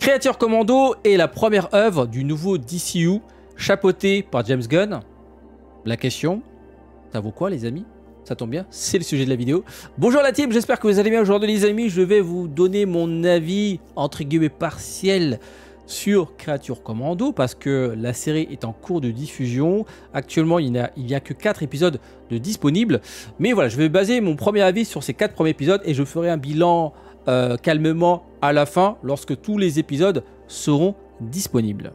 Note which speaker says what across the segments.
Speaker 1: Creature Commando est la première œuvre du nouveau DCU, chapeauté par James Gunn. La question, ça vaut quoi les amis? Ça tombe bien, c'est le sujet de la vidéo. Bonjour la team, j'espère que vous allez bien aujourd'hui les amis. Je vais vous donner mon avis, entre guillemets partiel, sur Creature Commando parce que la série est en cours de diffusion. Actuellement, il n'y a que 4 épisodes de disponibles. Mais voilà, je vais baser mon premier avis sur ces 4 premiers épisodes et je ferai un bilan calmement à la fin lorsque tous les épisodes seront disponibles.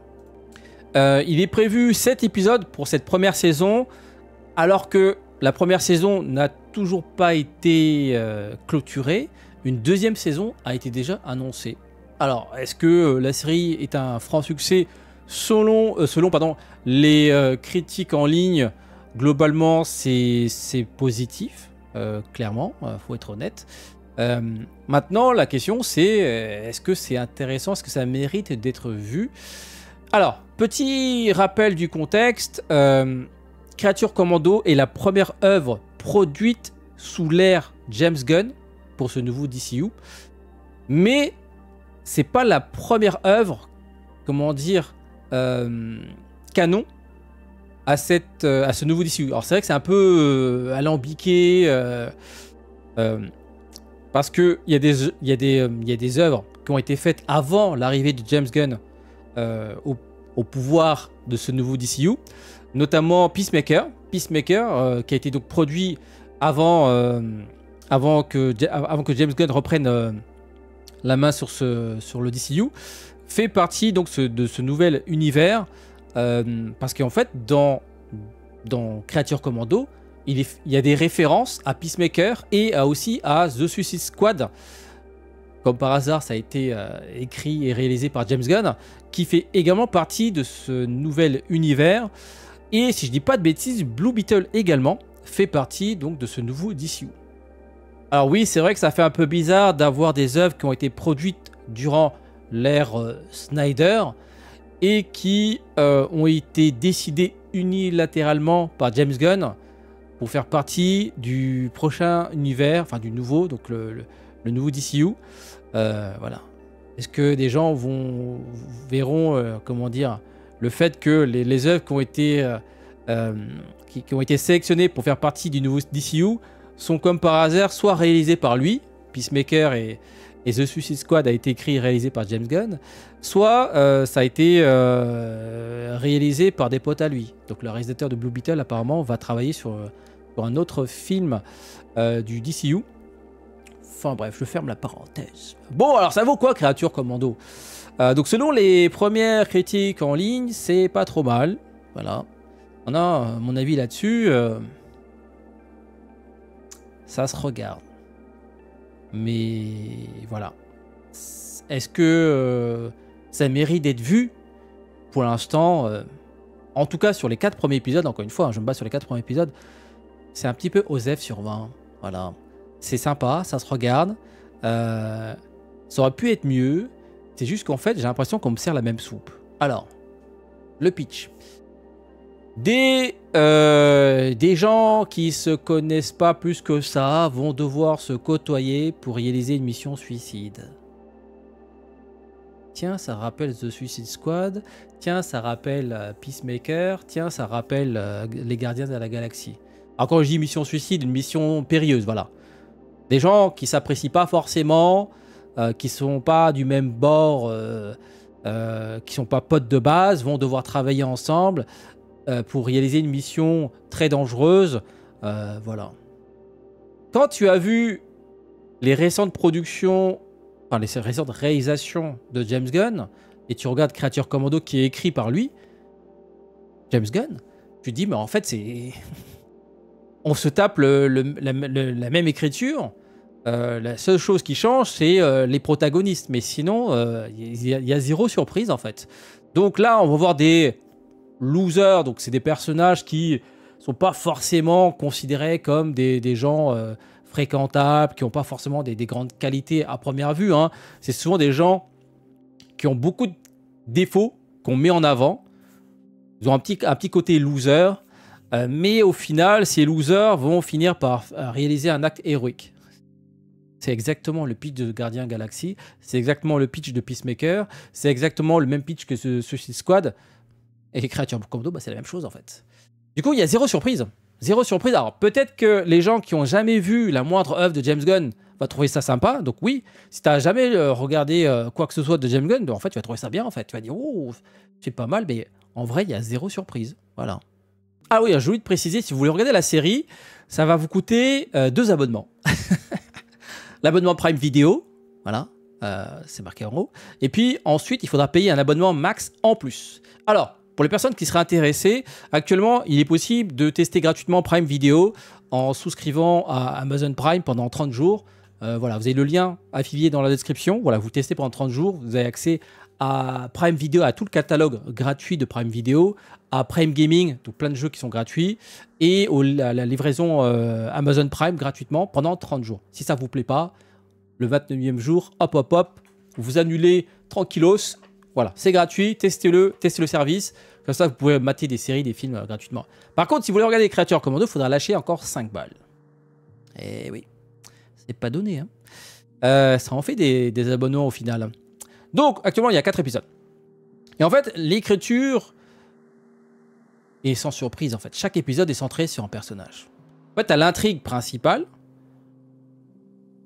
Speaker 1: Il est prévu 7 épisodes pour cette première saison alors que la première saison n'a toujours pas été clôturée. Une deuxième saison a été déjà annoncée. Alors, est-ce que la série est un franc succès selon les critiques en ligne? Globalement, c'est positif, clairement, faut être honnête. Maintenant, la question c'est, est-ce que c'est intéressant? Est-ce que ça mérite d'être vu? Alors, petit rappel du contexte. Creature Commando est la première œuvre produite sous l'ère James Gunn pour ce nouveau DCU. Mais c'est pas la première œuvre, comment dire, canon à ce nouveau DCU. Alors c'est vrai que c'est un peu alambiqué parce que il y a des œuvres qui ont été faites avant l'arrivée de James Gunn au pouvoir de ce nouveau DCU, notamment Peacemaker qui a été donc produit avant que James Gunn reprenne la main sur le DCU, fait partie donc de ce nouvel univers parce qu'en fait dans Creature Commando il y a des références à Peacemaker et aussi à The Suicide Squad. Comme par hasard, ça a été écrit et réalisé par James Gunn, qui fait également partie de ce nouvel univers. Et si je dis pas de bêtises, Blue Beetle également fait partie donc de ce nouveau DCU. Alors oui, c'est vrai que ça fait un peu bizarre d'avoir des œuvres qui ont été produites durant l'ère Snyder et qui ont été décidées unilatéralement par James Gunn pour faire partie du prochain univers, enfin du nouveau, donc le nouveau DCU. Voilà. Est-ce que des gens verront, comment dire, le fait que les œuvres qui ont été sélectionnées pour faire partie du nouveau DCU sont comme par hasard soit réalisées par lui, Peacemaker et The Suicide Squad a été écrit et réalisé par James Gunn, soit ça a été réalisé par des potes à lui. Donc le réalisateur de Blue Beetle apparemment va travailler sur un autre film du DCU. Enfin bref, je ferme la parenthèse. Bon, alors ça vaut quoi Creature Commando? Donc selon les premières critiques en ligne, c'est pas trop mal. Voilà. On a mon avis là-dessus. Ça se regarde. Mais voilà. Est-ce que ça mérite d'être vu? Pour l'instant, en tout cas sur les 4 premiers épisodes, encore une fois, je me base sur les 4 premiers épisodes, c'est un petit peu OSEF sur 20. Voilà. C'est sympa, ça se regarde. Ça aurait pu être mieux. C'est juste qu'en fait, j'ai l'impression qu'on me sert la même soupe. Alors, le pitch. Des gens qui se connaissent pas plus que ça vont devoir se côtoyer pour réaliser une mission suicide. Tiens, ça rappelle The Suicide Squad. Tiens, ça rappelle Peacemaker. Tiens, ça rappelle les Gardiens de la Galaxie. Alors quand je dis mission suicide, une mission périlleuse, voilà. Des gens qui s'apprécient pas forcément, qui sont pas du même bord, qui sont pas potes de base, vont devoir travailler ensemble pour réaliser une mission très dangereuse. Voilà. Quand tu as vu les récentes productions, enfin les récentes réalisations de James Gunn, et tu regardes Creature Commando qui est écrit par lui, James Gunn, tu te dis mais en fait c'est... On se tape la même écriture. La seule chose qui change, c'est les protagonistes. Mais sinon, il y a zéro surprise, en fait. Donc là, on va voir des losers. Donc, c'est des personnages qui sont pas forcément considérés comme des gens fréquentables, qui n'ont pas forcément des grandes qualités à première vue. Hein. C'est souvent des gens qui ont beaucoup de défauts qu'on met en avant. Ils ont un petit côté loser. Mais au final, ces losers vont finir par réaliser un acte héroïque. C'est exactement le pitch de Guardian Galaxy, c'est exactement le pitch de Peacemaker, c'est exactement le même pitch que Suicide Squad. Et Creature Commandos, bah, c'est la même chose en fait. Du coup, il y a zéro surprise. Zéro surprise. Alors, peut-être que les gens qui ont jamais vu la moindre œuvre de James Gunn vont trouver ça sympa. Donc oui, si tu n'as jamais regardé quoi que ce soit de James Gunn, en fait, tu vas trouver ça bien en fait. Tu vas dire, oh, c'est pas mal, mais en vrai, il y a zéro surprise. Voilà. Ah oui, j'ai oublié de préciser, si vous voulez regarder la série, ça va vous coûter 2 abonnements. L'abonnement Prime Video, voilà, c'est marqué en haut. Et puis ensuite, il faudra payer un abonnement max en plus. Alors, pour les personnes qui seraient intéressées, actuellement, il est possible de tester gratuitement Prime Video en souscrivant à Amazon Prime pendant 30 jours. Voilà, vous avez le lien affilié dans la description. Voilà, vous testez pendant 30 jours. Vous avez accès à Prime Video, à tout le catalogue gratuit de Prime Video, à Prime Gaming, donc plein de jeux qui sont gratuits, et à la livraison Amazon Prime gratuitement pendant 30 jours. Si ça ne vous plaît pas, le 29e jour, hop, hop, hop, vous annulez tranquillos. Voilà, c'est gratuit, testez le service. Comme ça, vous pouvez mater des séries, des films gratuitement. Par contre, si vous voulez regarder Creature Commandos, il faudra lâcher encore 5 balles. Eh oui, c'est pas donné. Hein. Ça en fait des abonnements au final. Donc, actuellement, il y a 4 épisodes. Et en fait, l'écriture est sans surprise. En fait, chaque épisode est centré sur un personnage. En fait, tu as l'intrigue principale.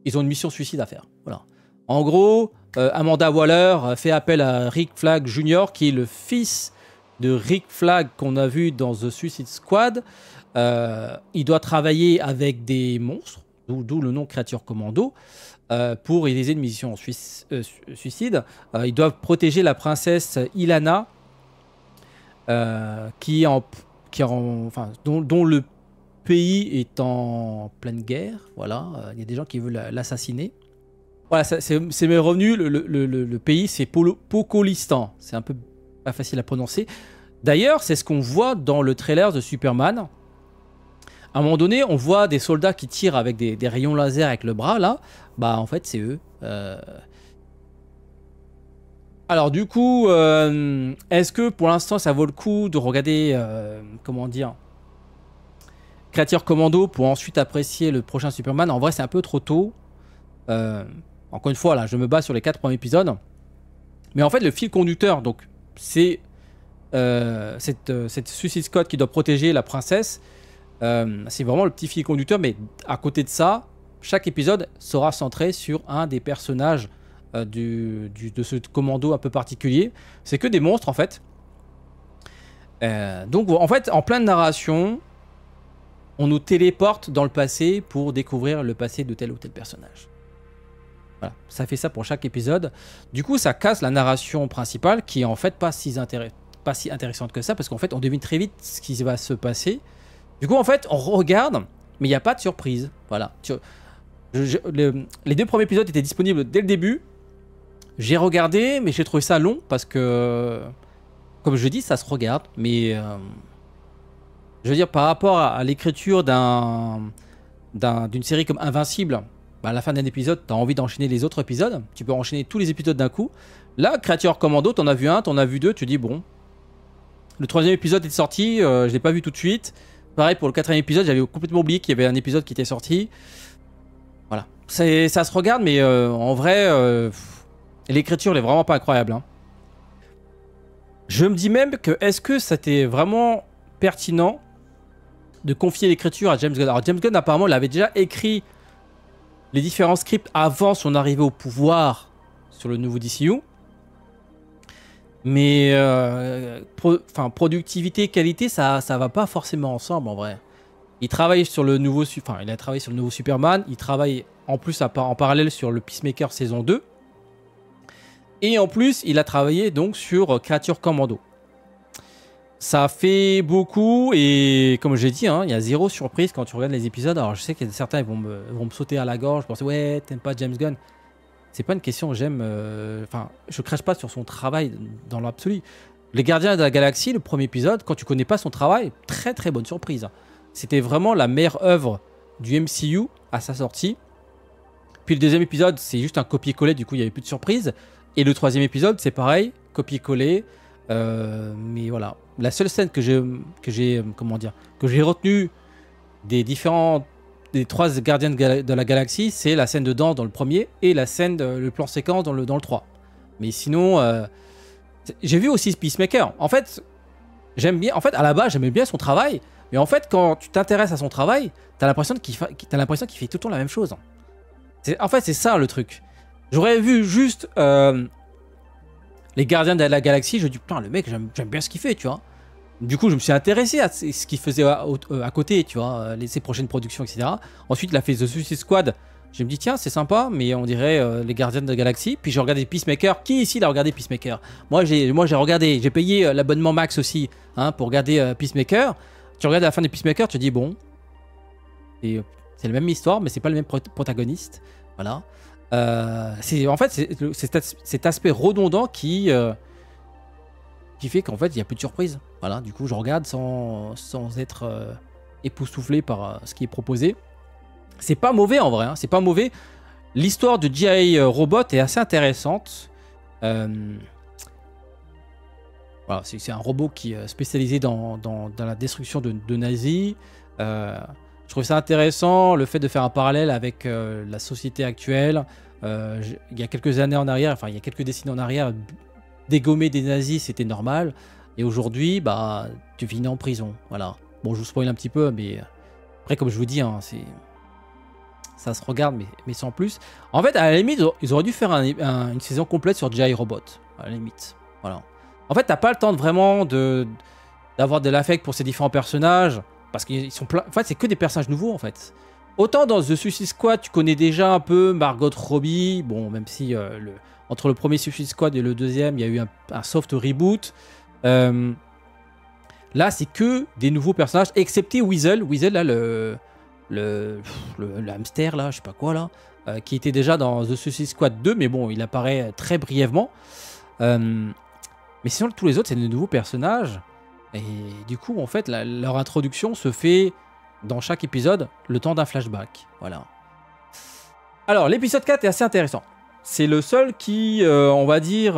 Speaker 1: Ils ont une mission suicide à faire. Voilà. En gros, Amanda Waller fait appel à Rick Flag Jr., qui est le fils de Rick Flag qu'on a vu dans The Suicide Squad. Il doit travailler avec des monstres, d'où le nom Creature Commando, pour réaliser une mission suicide. Ils doivent protéger la princesse Ilana, dont le pays est en pleine guerre. Voilà, il y a des gens qui veulent l'assassiner. Voilà, c'est mes revenus. Le pays, c'est Pocolistan. C'est un peu pas facile à prononcer. D'ailleurs, c'est ce qu'on voit dans le trailer de Superman. À un moment donné, on voit des soldats qui tirent avec des rayons laser avec le bras, là. Bah, en fait, c'est eux. Alors, du coup, est-ce que pour l'instant, ça vaut le coup de regarder, comment dire, Creature Commando pour ensuite apprécier le prochain Superman? En vrai, c'est un peu trop tôt. Encore une fois, là, je me base sur les 4 premiers épisodes. Mais en fait, le fil conducteur, donc, c'est cette Suicide Squad qui doit protéger la princesse. C'est vraiment le petit fil conducteur, mais à côté de ça, chaque épisode sera centré sur un des personnages de ce commando un peu particulier. C'est que des monstres, en fait. Donc, en fait, en pleine narration, on nous téléporte dans le passé pour découvrir le passé de tel ou tel personnage. Voilà, ça fait ça pour chaque épisode. Du coup, ça casse la narration principale qui est en fait pas si intéressante que ça, parce qu'en fait, on devine très vite ce qui va se passer. Du coup, en fait, on regarde, mais il n'y a pas de surprise. Voilà. Les 2 premiers épisodes étaient disponibles dès le début. J'ai regardé, mais j'ai trouvé ça long parce que, comme je dis, ça se regarde. Mais je veux dire, par rapport à l'écriture d'une série comme Invincible, bah à la fin d'un épisode, tu as envie d'enchaîner les autres épisodes. Tu peux enchaîner tous les épisodes d'un coup. Là, Creature Commando, t'en as vu un, t'en as vu 2, tu dis bon. Le 3e épisode est sorti, je l'ai pas vu tout de suite. Pareil pour le 4e épisode, j'avais complètement oublié qu'il y avait un épisode qui était sorti. Voilà. Ça se regarde, mais en vrai, l'écriture elle est vraiment pas incroyable. Hein. Je me dis même que est-ce que c'était vraiment pertinent de confier l'écriture à James Gunn? Alors James Gunn apparemment il avait déjà écrit les différents scripts avant son arrivée au pouvoir sur le nouveau DCU. Mais productivité, qualité, ça va pas forcément ensemble en vrai. Il travaille sur le nouveau, il a travaillé sur le nouveau Superman. Il travaille en plus en parallèle sur le Peacemaker saison 2. Et en plus, il a travaillé donc sur Creature Commando. Ça fait beaucoup et comme j'ai dit, hein, il y a zéro surprise quand tu regardes les épisodes. Alors je sais que certains vont me sauter à la gorge. Je pense ouais, t'aimes pas James Gunn. C'est pas une question j'aime. Je crache pas sur son travail dans l'absolu. Les Gardiens de la Galaxie, le premier épisode, quand tu connais pas son travail, très très bonne surprise. C'était vraiment la meilleure œuvre du MCU à sa sortie. Puis le 2e épisode, c'est juste un copier-coller, du coup il y avait plus de surprise. Et le 3e épisode, c'est pareil, copier-coller. Mais voilà, la seule scène que j'ai retenue des différentes trois gardiens de la galaxie, c'est la scène dedans dans le premier et la scène, le plan séquence dans le 3. Mais sinon, j'ai vu aussi Peacemaker. En fait, j'aime bien. En fait, à la base, j'aimais bien son travail. Mais en fait, quand tu t'intéresses à son travail, t'as l'impression qu'il fait tout le temps la même chose. En fait, c'est ça le truc. J'aurais vu juste les gardiens de la galaxie. Je dis putain, le mec, j'aime bien ce qu'il fait, tu vois. Du coup, je me suis intéressé à ce qu'il faisait à côté, tu vois, ses prochaines productions, etc. Ensuite, il a fait The Suicide Squad. Je me dis, tiens, c'est sympa, mais on dirait les Gardiens de la Galaxie. Puis j'ai regardé Peacemaker. Qui ici a regardé Peacemaker? Moi, j'ai regardé. J'ai payé l'abonnement Max aussi hein, pour regarder Peacemaker. Tu regardes à la fin de Peacemaker, tu te dis, bon, c'est la même histoire, mais c'est pas le même protagoniste. Voilà. En fait, c'est cet aspect redondant qui fait qu'en fait, il n'y a plus de surprise. Voilà, du coup, je regarde sans être époustouflé par ce qui est proposé. C'est pas mauvais en vrai, hein, c'est pas mauvais. L'histoire de G.I. Robot est assez intéressante. Voilà, c'est un robot qui est spécialisé dans la destruction de nazis. Je trouve ça intéressant, le fait de faire un parallèle avec la société actuelle. Il y a quelques années en arrière, enfin il y a quelques décennies en arrière, dégommer des nazis c'était normal. Et aujourd'hui, bah, tu finis en prison. Voilà. Bon, je vous spoil un petit peu, mais après, comme je vous dis, hein, ça se regarde, mais sans plus. En fait, à la limite, ils auraient dû faire une saison complète sur G.I. Robot. À la limite. Voilà. En fait, t'as pas le temps vraiment d'avoir de l'affect pour ces différents personnages. Parce qu'ils sont plein. En fait, c'est que des personnages nouveaux, en fait. Autant dans The Suicide Squad, tu connais déjà un peu Margot Robbie. Bon, même si entre le premier Suicide Squad et le deuxième, il y a eu un soft reboot. Là, c'est que des nouveaux personnages, excepté Weasel. Weasel, là, le hamster, là, je sais pas quoi, là, qui était déjà dans The Suicide Squad 2, mais bon, il apparaît très brièvement. Mais sinon, tous les autres, c'est des nouveaux personnages. Et du coup, en fait, leur introduction se fait dans chaque épisode le temps d'un flashback. Voilà. Alors, l'épisode 4 est assez intéressant. C'est le seul qui, on va dire,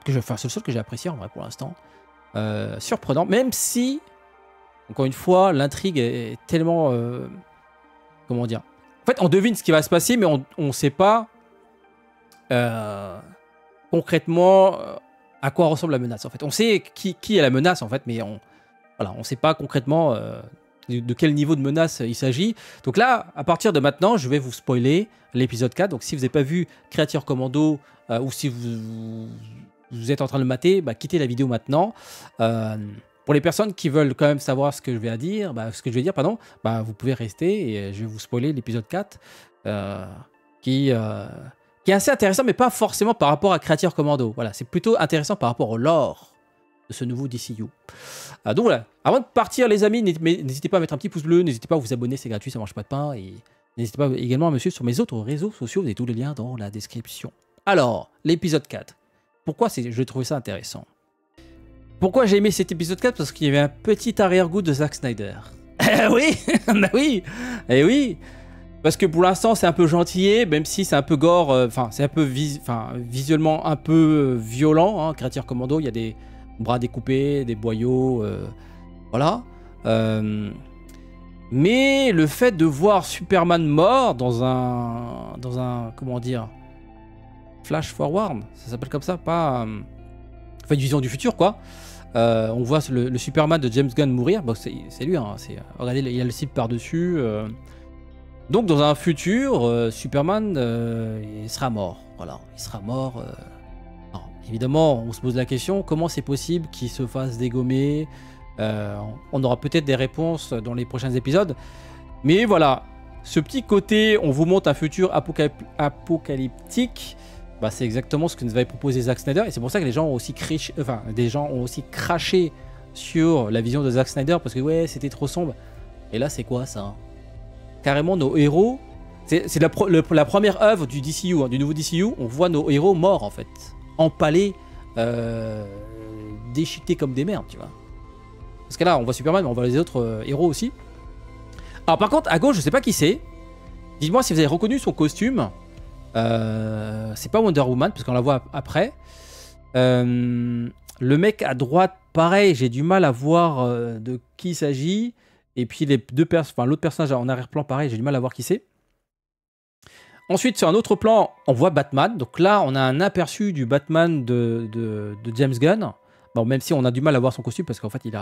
Speaker 1: c'est le seul que j'ai apprécié en vrai pour l'instant. Surprenant, même si, encore une fois, l'intrigue est tellement... comment dire? En fait, on devine ce qui va se passer, mais on ne sait pas concrètement à quoi ressemble la menace. En fait, on sait qui est la menace, en fait, mais on ne sait pas concrètement de quel niveau de menace il s'agit. Donc là, à partir de maintenant, je vais vous spoiler l'épisode 4. Donc si vous n'avez pas vu Creature Commando, ou si vous êtes en train de le mater, bah, quittez la vidéo maintenant. Pour les personnes qui veulent quand même savoir ce que je vais dire, vous pouvez rester et je vais vous spoiler l'épisode 4 qui est assez intéressant, mais pas forcément par rapport à Creature Commando. Voilà, c'est plutôt intéressant par rapport au lore de ce nouveau DCU. Donc voilà, avant de partir les amis, n'hésitez pas à mettre un petit pouce bleu, n'hésitez pas à vous abonner, c'est gratuit, ça mange pas de pain, et n'hésitez pas également à me suivre sur mes autres réseaux sociaux, vous avez tous les liens dans la description. Alors, l'épisode 4. Pourquoi je trouvais ça intéressant? Pourquoi j'ai aimé cet épisode 4? Parce qu'il y avait un petit arrière-goût de Zack Snyder. Oui, bah oui, et oui. Parce que pour l'instant, c'est un peu gentillé, même si c'est un peu gore, c'est un peu visuellement un peu violent. Hein, Creature Commando, il y a des bras découpés, des boyaux, voilà. Mais le fait de voir Superman mort dans un comment dire, flash forward, ça s'appelle comme ça, pas, une vision du futur, quoi. On voit le Superman de James Gunn mourir, bon, c'est lui, hein, regardez, il y a le cible par-dessus. Donc dans un futur, Superman il sera mort. Voilà, il sera mort. Alors, évidemment, on se pose la question, comment c'est possible qu'il se fasse dégommer? On aura peut-être des réponses dans les prochains épisodes. Mais voilà, ce petit côté, on vous montre un futur apocalyptique, bah, c'est exactement ce que nous avait proposé Zack Snyder. Et c'est pour ça que les gens ont aussi craché sur la vision de Zack Snyder, parce que ouais, c'était trop sombre. Et là, c'est quoi ça? Carrément, nos héros, c'est la première œuvre du DCU, hein, du nouveau DCU. On voit nos héros morts, en fait, empalés, déchiquetés comme des merdes, tu vois. Parce que là, on voit Superman, mais on voit les autres héros aussi. Alors par contre, à gauche, je sais pas qui c'est. Dites-moi si vous avez reconnu son costume. C'est pas Wonder Woman, parce qu'on la voit après. Le mec à droite, pareil, j'ai du mal à voir de qui il s'agit. Et puis l'autre personnage en arrière-plan, pareil, j'ai du mal à voir qui c'est. Ensuite, sur un autre plan, on voit Batman. Donc là, on a un aperçu du Batman de James Gunn. Bon, même si on a du mal à voir son costume, parce qu'en fait, il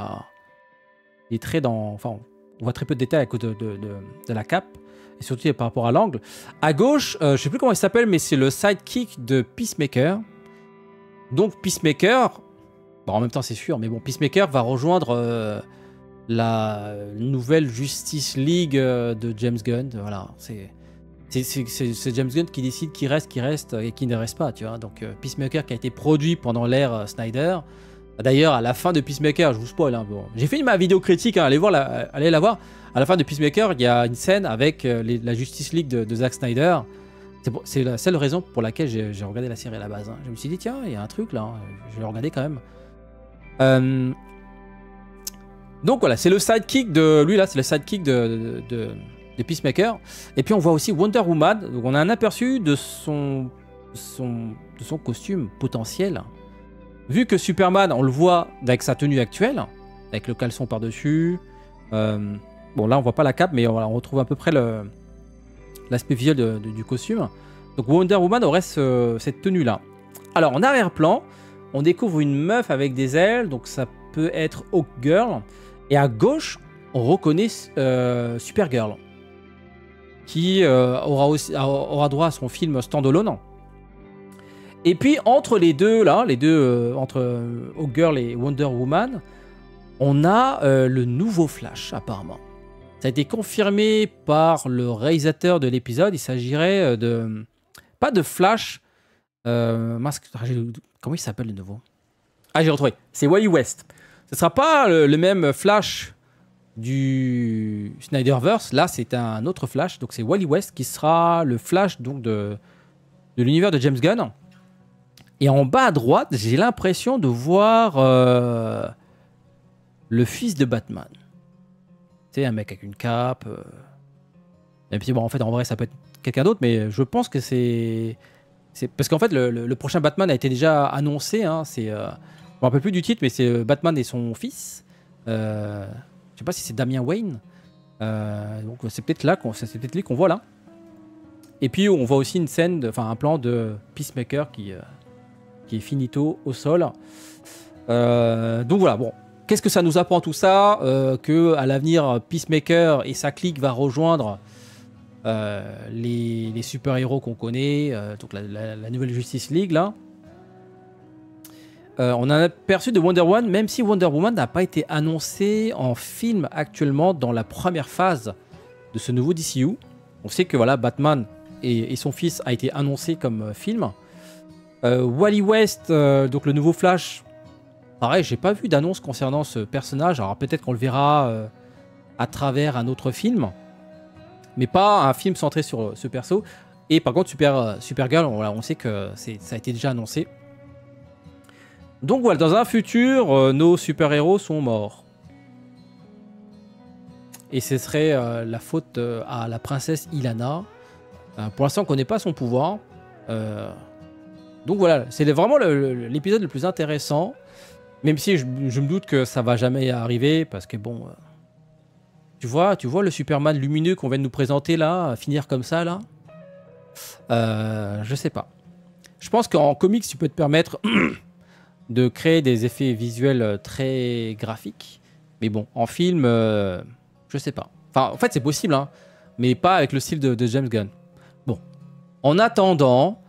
Speaker 1: est très dans... Enfin, on voit très peu de détails à cause de la cape. Et surtout par rapport à l'angle. À gauche, je sais plus comment il s'appelle, mais c'est le sidekick de Peacemaker. Donc Peacemaker... Bon, en même temps, c'est sûr, mais bon, Peacemaker va rejoindre la nouvelle Justice League de James Gunn. Voilà, c'est James Gunn qui décide qui reste et qui ne reste pas, tu vois. Donc Peacemaker qui a été produit pendant l'ère Snyder. D'ailleurs, à la fin de Peacemaker, je vous spoil, hein, bon, j'ai fait ma vidéo critique, hein, allez la voir. À la fin de Peacemaker, il y a une scène avec la Justice League de Zack Snyder. C'est la seule raison pour laquelle j'ai regardé la série à la base. Hein. Je me suis dit, tiens, il y a un truc là, hein, je vais regarder quand même. Donc voilà, c'est le sidekick de... Lui là, c'est le sidekick de Peacemaker. Et puis on voit aussi Wonder Woman. Donc on a un aperçu de son costume potentiel. Vu que Superman, on le voit avec sa tenue actuelle, avec le caleçon par-dessus. Bon là on voit pas la cape, mais on retrouve à peu près l'aspect visuel du costume. Donc Wonder Woman aurait cette tenue là. Alors en arrière-plan, on découvre une meuf avec des ailes, donc ça peut être Hawkgirl. Et à gauche, on reconnaît Supergirl, qui aura droit à son film standalone. Et puis entre les deux, là, entre Hawkgirl et Wonder Woman, on a le nouveau Flash, apparemment. Ça a été confirmé par le réalisateur de l'épisode. Il s'agirait de... Pas de Flash... comment il s'appelle le nouveau? Ah, j'ai retrouvé. C'est Wally West. Ce ne sera pas le même Flash du Snyderverse. Là, c'est un autre Flash. Donc, c'est Wally West qui sera le Flash donc, de l'univers de James Gunn. Et en bas à droite, j'ai l'impression de voir le fils de Batman. Tu sais, un mec avec une cape. Et puis, bon, en fait, en vrai, ça peut être quelqu'un d'autre. Mais je pense que c'est... Parce qu'en fait, le prochain Batman a été déjà annoncé. Hein, je ne me rappelle plus du titre, mais c'est Batman et son fils. Je ne sais pas si c'est Damian Wayne. Donc c'est peut-être lui qu'on voit là. Et puis on voit aussi une scène, un plan de Peacemaker qui est finito au sol. Donc voilà, bon. Qu'est-ce que ça nous apprend tout ça que à l'avenir, Peacemaker et sa clique va rejoindre les super-héros qu'on connaît, donc la nouvelle Justice League là. On a un aperçu de Wonder Woman, même si Wonder Woman n'a pas été annoncé en film actuellement dans la première phase de ce nouveau DCU. On sait que voilà, Batman et son fils a été annoncé comme film. Wally West, donc le nouveau Flash, pareil, j'ai pas vu d'annonce concernant ce personnage. Alors peut-être qu'on le verra à travers un autre film, mais pas un film centré sur ce perso. Et par contre, Supergirl, on sait que ça a été déjà annoncé. Donc voilà, dans un futur, nos super-héros sont morts. Et ce serait la faute à la princesse Ilana. Pour l'instant, on ne connaît pas son pouvoir. Donc voilà, c'est vraiment l'épisode le plus intéressant. Même si je me doute que ça va jamais arriver. Parce que bon... Tu vois le Superman lumineux qu'on vient de nous présenter là, finir comme ça là. Je sais pas. Je pense qu'en comics, tu peux te permettre... de créer des effets visuels très graphiques. Mais bon, en film, je sais pas. Enfin, en fait, c'est possible, hein, mais pas avec le style de James Gunn. Bon. En attendant,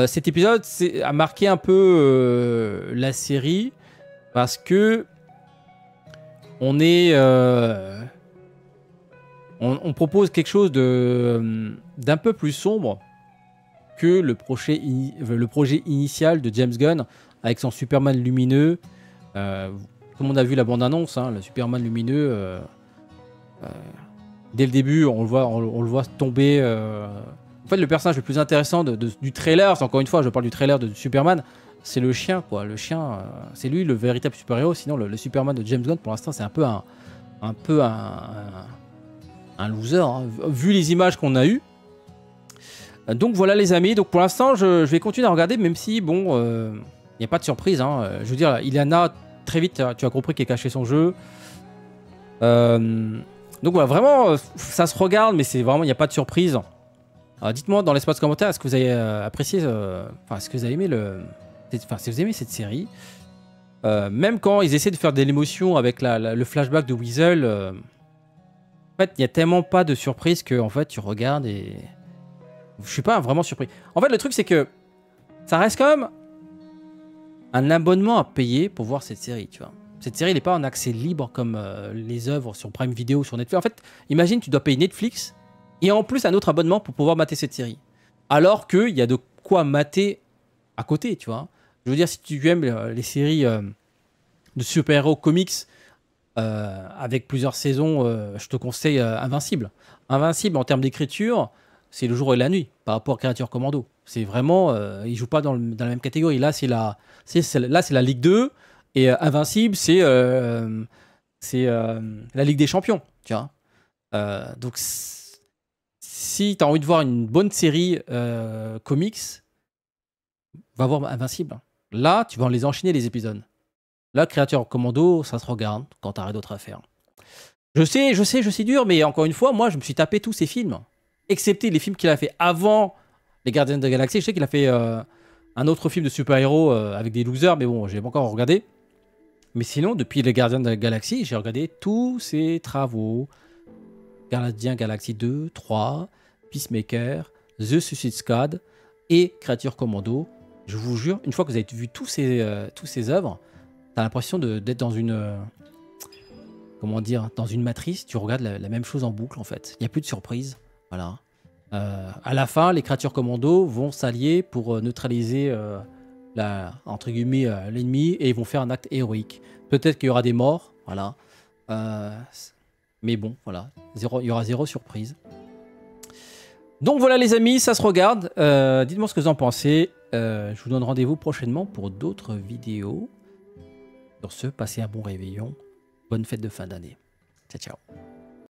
Speaker 1: cet épisode a marqué un peu la série parce que on propose quelque chose d'un peu plus sombre que le projet initial de James Gunn avec son Superman lumineux. Comme on a vu la bande-annonce, hein, le Superman lumineux, dès le début, on le voit tomber. En fait, le personnage le plus intéressant du trailer, encore une fois, je parle du trailer de Superman, c'est le chien, quoi. Le chien, c'est lui le véritable super-héros. Sinon, le Superman de James Gunn, pour l'instant, c'est un peu un loser, hein, vu les images qu'on a eues. Donc voilà les amis, donc pour l'instant je vais continuer à regarder, même si bon, il n'y a pas de surprise, hein. Je veux dire, Ilana, très vite tu as compris qu'elle cachait son jeu. Donc voilà, vraiment, ça se regarde, mais c'est vraiment, il n'y a pas de surprise. Dites-moi dans l'espace commentaire, est-ce que vous avez apprécié, enfin, est-ce que vous avez aimé enfin, si vous aimez cette série, même quand ils essaient de faire de l'émotion avec le flashback de Weasel, en fait, il n'y a tellement pas de surprise que, en fait, tu regardes et je suis pas vraiment surpris. En fait, le truc, c'est que ça reste quand même un abonnement à payer pour voir cette série, tu vois. Cette série, elle n'est pas en accès libre comme les œuvres sur Prime Video, sur Netflix. En fait, imagine, tu dois payer Netflix et en plus un autre abonnement pour pouvoir mater cette série. Alors qu'il y a de quoi mater à côté, tu vois. Je veux dire, si tu aimes les séries de super-héros comics avec plusieurs saisons, je te conseille Invincible. Invincible, en termes d'écriture, c'est le jour et la nuit par rapport à Creature Commando. C'est vraiment, ils jouent pas dans la même catégorie. Là, c'est la Ligue 2 et Invincible, c'est la Ligue des Champions, tu vois. Donc, si tu as envie de voir une bonne série comics, va voir Invincible. Là, tu vas les enchaîner les épisodes. Là, Creature Commando, ça se regarde quand t'as rien d'autre à faire. Je sais dur, mais encore une fois, moi, je me suis tapé tous ces films. Excepté les films qu'il a fait avant Les Gardiens de la Galaxie. Je sais qu'il a fait un autre film de super-héros avec des losers, mais bon, j'ai pas encore regardé. Mais sinon, depuis Les Gardiens de la Galaxie, j'ai regardé tous ses travaux. Gardiens Galaxy 2, 3, Peacemaker, The Suicide Squad et Creature Commando. Je vous jure, une fois que vous avez vu tous ces œuvres, t'as l'impression d'être dans une... comment dire, dans une matrice, tu regardes la même chose en boucle en fait. Il n'y a plus de surprise. Voilà. À la fin, les Creatures Commando vont s'allier pour neutraliser entre guillemets l'ennemi et ils vont faire un acte héroïque. Peut-être qu'il y aura des morts, voilà. Mais bon, voilà. Il y aura zéro surprise. Donc voilà les amis, ça se regarde. Dites-moi ce que vous en pensez. Je vous donne rendez-vous prochainement pour d'autres vidéos. Sur ce, passez un bon réveillon. Bonne fête de fin d'année. Ciao, ciao.